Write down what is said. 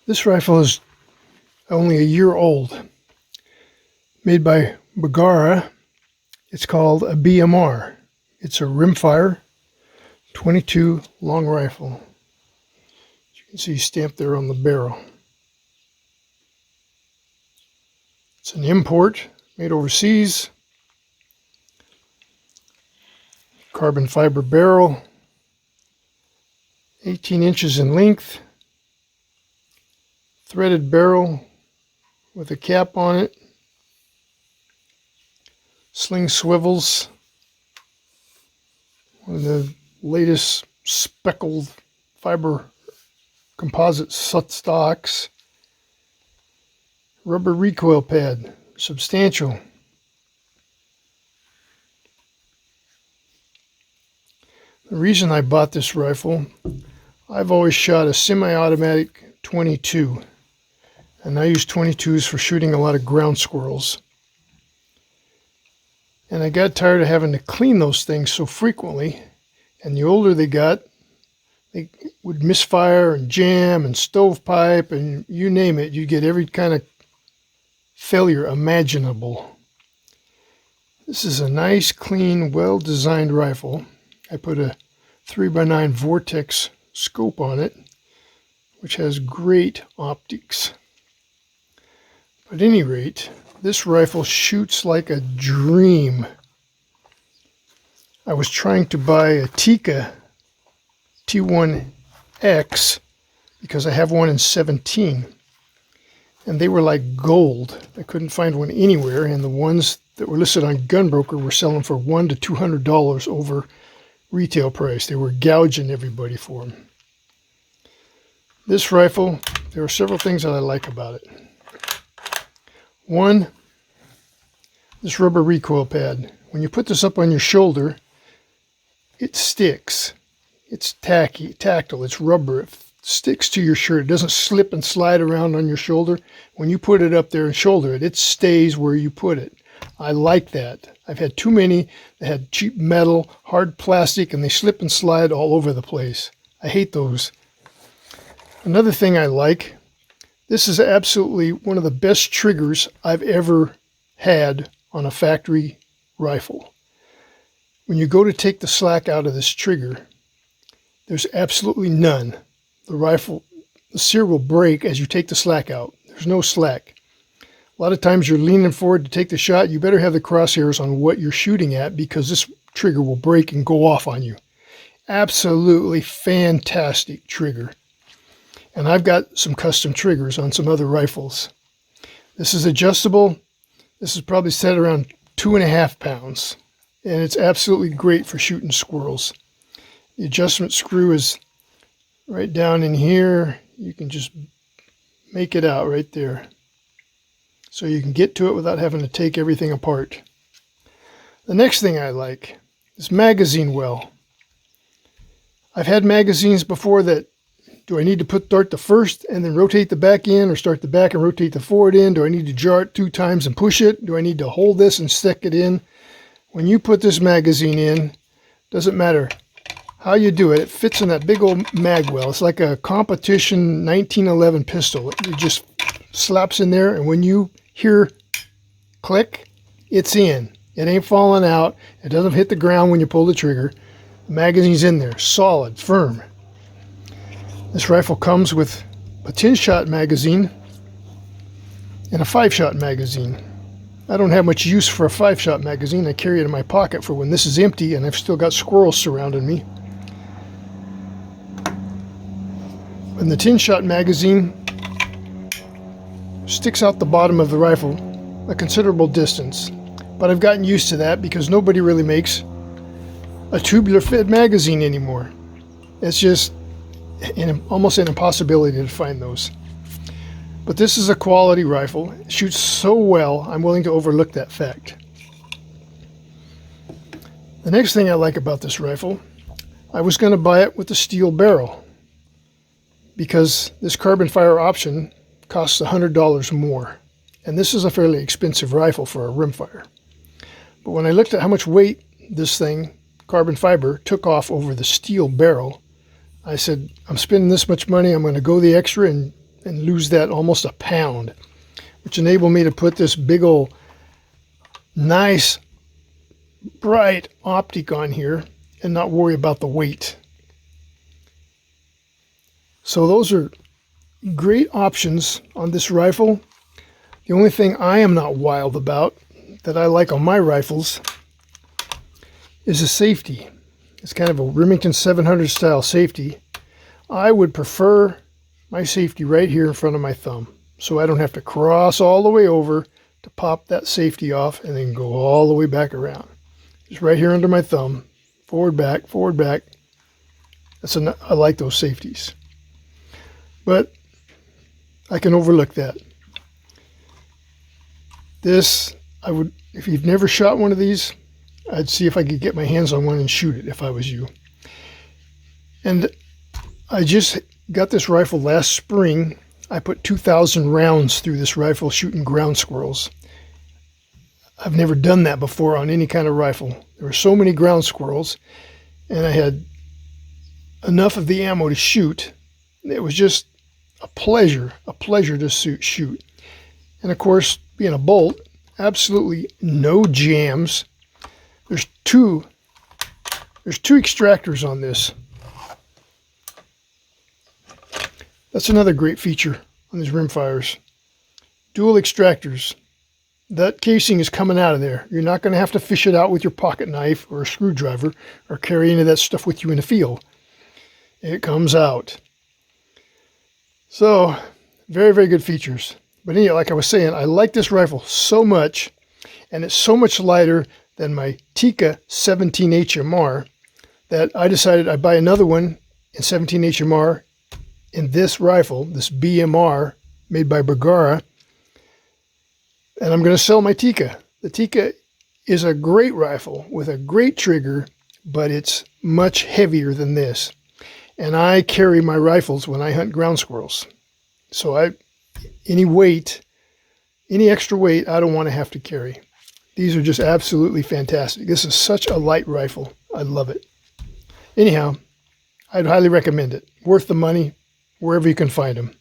This rifle is only a year old. Made by Bergara. It's called a BMR. It's a rimfire 22 long rifle. As you can see stamped there on the barrel. It's an import made overseas. Carbon fiber barrel, 18 inches in length. Threaded barrel with a cap on it. Sling swivels. One of the latest speckled fiber composite stocks. Rubber recoil pad, substantial. The reason I bought this rifle, I've always shot a semi-automatic 22. And I use 22s for shooting a lot of ground squirrels. And I got tired of having to clean those things so frequently. And the older they got, they would misfire and jam and stovepipe and you name it. You get every kind of failure imaginable. This is a nice, clean, well-designed rifle. I put a 3x9 Vortex scope on it, which has great optics. At any rate, this rifle shoots like a dream. I was trying to buy a Tikka T1X because I have one in 17. And they were like gold. I couldn't find one anywhere, and the ones that were listed on Gunbroker were selling for $100 to $200 over retail price. They were gouging everybody for them. This rifle, there are several things that I like about it. One, this rubber recoil pad. When you put this up on your shoulder, it sticks. It's tactile, it's rubber. It sticks to your shirt. It doesn't slip and slide around on your shoulder. When you put it up there and shoulder it, it stays where you put it. I like that. I've had too many that had cheap metal, hard plastic, and they slip and slide all over the place. I hate those. Another thing I like, this is absolutely one of the best triggers I've ever had on a factory rifle. When you go to take the slack out of this trigger, there's absolutely none. The sear will break as you take the slack out. There's no slack. A lot of times you're leaning forward to take the shot. You better have the crosshairs on what you're shooting at because this trigger will break and go off on you. Absolutely fantastic trigger. And I've got some custom triggers on some other rifles. This is adjustable. This is probably set around 2.5 pounds. And it's absolutely great for shooting squirrels. The adjustment screw is right down in here. You can just make it out right there. So you can get to it without having to take everything apart. The next thing I like is magazine well. I've had magazines before that, do I need to start the first and then rotate the back in, or start the back and rotate the forward in? Do I need to jar it 2 times and push it? Do I need to hold this and stick it in? When you put this magazine in, doesn't matter how you do it, it fits in that big old mag well. It's like a competition 1911 pistol. It just slaps in there, and when you hear click, it's in. It ain't falling out. It doesn't hit the ground when you pull the trigger. The magazine's in there, solid, firm. This rifle comes with a 10-shot magazine and a 5-shot magazine. I don't have much use for a 5-shot magazine. I carry it in my pocket for when this is empty and I've still got squirrels surrounding me. And the 10-shot magazine sticks out the bottom of the rifle a considerable distance. But I've gotten used to that because nobody really makes a tubular fed magazine anymore. It's just almost an impossibility to find those. But this is a quality rifle. It shoots so well, I'm willing to overlook that fact. The next thing I like about this rifle, I was going to buy it with a steel barrel because this carbon fire option costs $100 more. And this is a fairly expensive rifle for a rimfire. But when I looked at how much weight this thing, carbon fiber, took off over the steel barrel, I said, I'm spending this much money, I'm going to go the extra and and lose that almost a pound, which enabled me to put this big old nice bright optic on here and not worry about the weight. So those are great options on this rifle. The only thing I am not wild about that I like on my rifles is the safety. It's kind of a Remington 700 style safety. I would prefer my safety right here in front of my thumb, so I don't have to cross all the way over to pop that safety off and then go all the way back around. Just right here under my thumb, forward, back, forward, back. I like those safeties. But I can overlook that. This, if you've never shot one of these, I'd see if I could get my hands on one and shoot it if I was you. And I just got this rifle last spring. I put 2,000 rounds through this rifle shooting ground squirrels. I've never done that before on any kind of rifle. There were so many ground squirrels, and I had enough of the ammo to shoot. It was just a pleasure to shoot. And of course, being a bolt, absolutely no jams. There's two extractors on this. That's another great feature on these rimfires. Dual extractors. That casing is coming out of there. You're not going to have to fish it out with your pocket knife or a screwdriver or carry any of that stuff with you in the field. It comes out. So, very, very good features. But anyway, like I was saying, I like this rifle so much, and it's so much lighter than my Tikka 17 HMR that I decided I'd buy another one in 17 HMR in this rifle, this BMR made by Bergara, and I'm going to sell my Tikka. The Tikka is a great rifle with a great trigger, but it's much heavier than this. And I carry my rifles when I hunt ground squirrels. So any extra weight, I don't want to have to carry. These are just absolutely fantastic. This is such a light rifle. I love it. Anyhow, I'd highly recommend it. Worth the money wherever you can find them.